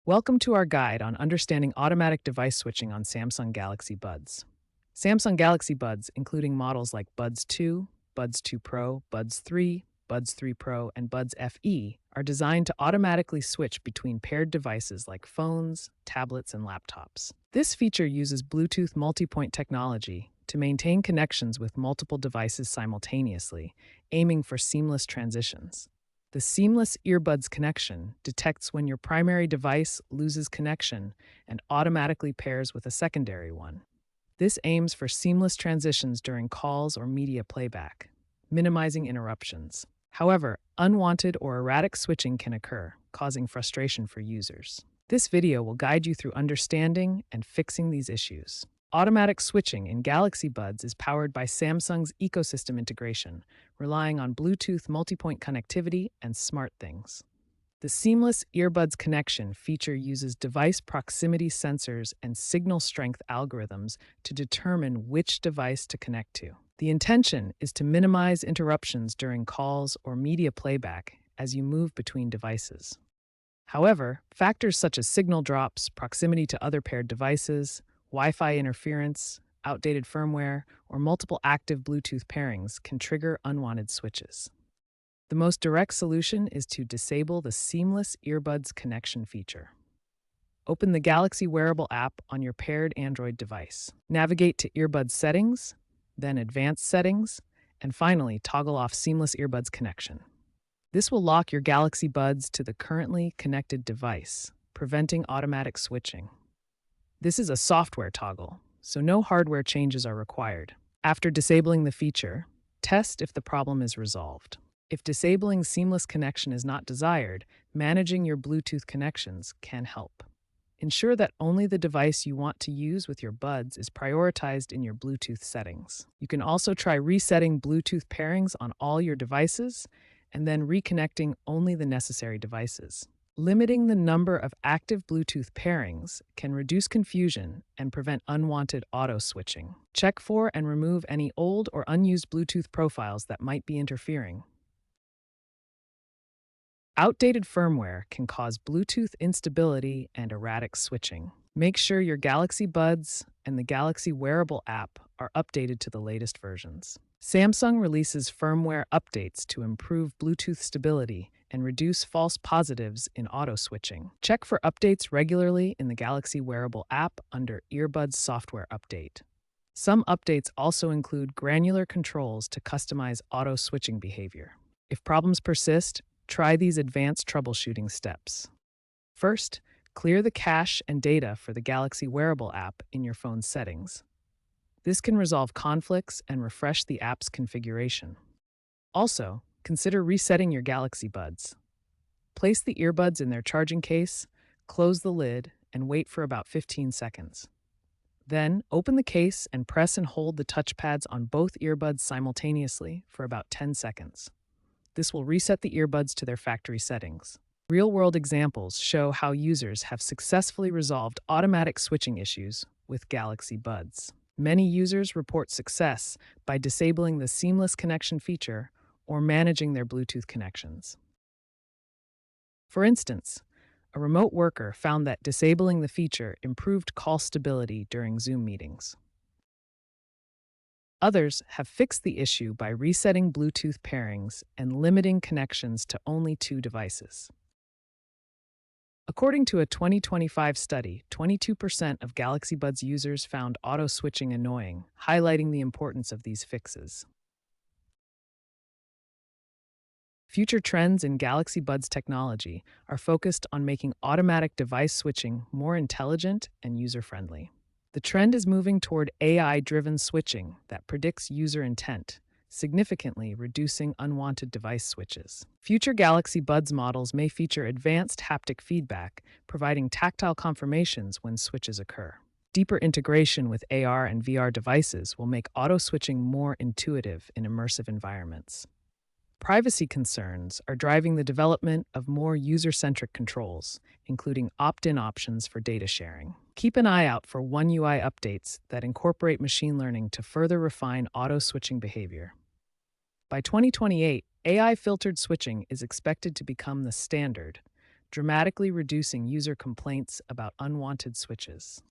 Welcome to our guide on understanding automatic device switching on Samsung Galaxy Buds. Samsung Galaxy Buds, including models like Buds 2, Buds 2 Pro, Buds 3, Buds 3 Pro, and Buds FE, are designed to automatically switch between paired devices like phones, tablets, and laptops. This feature uses Bluetooth multi-point technology to maintain connections with multiple devices simultaneously, aiming for seamless transitions. The seamless earbuds connection detects when your primary device loses connection and automatically pairs with a secondary one. This aims for seamless transitions during calls or media playback, minimizing interruptions. However, unwanted or erratic switching can occur, causing frustration for users. This video will guide you through understanding and fixing these issues. Automatic switching in Galaxy Buds is powered by Samsung's ecosystem integration, relying on Bluetooth multi-point connectivity and SmartThings. The seamless earbuds connection feature uses device proximity sensors and signal strength algorithms to determine which device to connect to. The intention is to minimize interruptions during calls or media playback as you move between devices. However, factors such as signal drops, proximity to other paired devices, Wi-Fi interference, outdated firmware, or multiple active Bluetooth pairings can trigger unwanted switches. The most direct solution is to disable the seamless earbuds connection feature. Open the Galaxy Wearable app on your paired Android device. Navigate to Earbuds Settings, then Advanced Settings, and finally toggle off Seamless Earbuds Connection. This will lock your Galaxy Buds to the currently connected device, preventing automatic switching. This is a software toggle, so no hardware changes are required. After disabling the feature, test if the problem is resolved. If disabling seamless connection is not desired, managing your Bluetooth connections can help. Ensure that only the device you want to use with your buds is prioritized in your Bluetooth settings. You can also try resetting Bluetooth pairings on all your devices and then reconnecting only the necessary devices. Limiting the number of active Bluetooth pairings can reduce confusion and prevent unwanted auto-switching. Check for and remove any old or unused Bluetooth profiles that might be interfering. Outdated firmware can cause Bluetooth instability and erratic switching. Make sure your Galaxy Buds and the Galaxy Wearable app are updated to the latest versions. Samsung releases firmware updates to improve Bluetooth stability and reduce false positives in auto-switching. Check for updates regularly in the Galaxy Wearable app under Earbuds Software Update. Some updates also include granular controls to customize auto-switching behavior. If problems persist, try these advanced troubleshooting steps. First, clear the cache and data for the Galaxy Wearable app in your phone's settings. This can resolve conflicts and refresh the app's configuration. Also, consider resetting your Galaxy Buds. Place the earbuds in their charging case, close the lid, and wait for about 15 seconds. Then, open the case and press and hold the touchpads on both earbuds simultaneously for about 10 seconds. This will reset the earbuds to their factory settings. Real-world examples show how users have successfully resolved automatic switching issues with Galaxy Buds. Many users report success by disabling the seamless connection feature or managing their Bluetooth connections. For instance, a remote worker found that disabling the feature improved call stability during Zoom meetings. Others have fixed the issue by resetting Bluetooth pairings and limiting connections to only 2 devices. According to a 2025 study, 22% of Galaxy Buds users found auto-switching annoying, highlighting the importance of these fixes. Future trends in Galaxy Buds technology are focused on making automatic device switching more intelligent and user-friendly. The trend is moving toward AI-driven switching that predicts user intent, significantly reducing unwanted device switches. Future Galaxy Buds models may feature advanced haptic feedback, providing tactile confirmations when switches occur. Deeper integration with AR and VR devices will make auto-switching more intuitive in immersive environments. Privacy concerns are driving the development of more user-centric controls, including opt-in options for data sharing. Keep an eye out for One UI updates that incorporate machine learning to further refine auto-switching behavior. By 2028, AI-filtered switching is expected to become the standard, dramatically reducing user complaints about unwanted switches.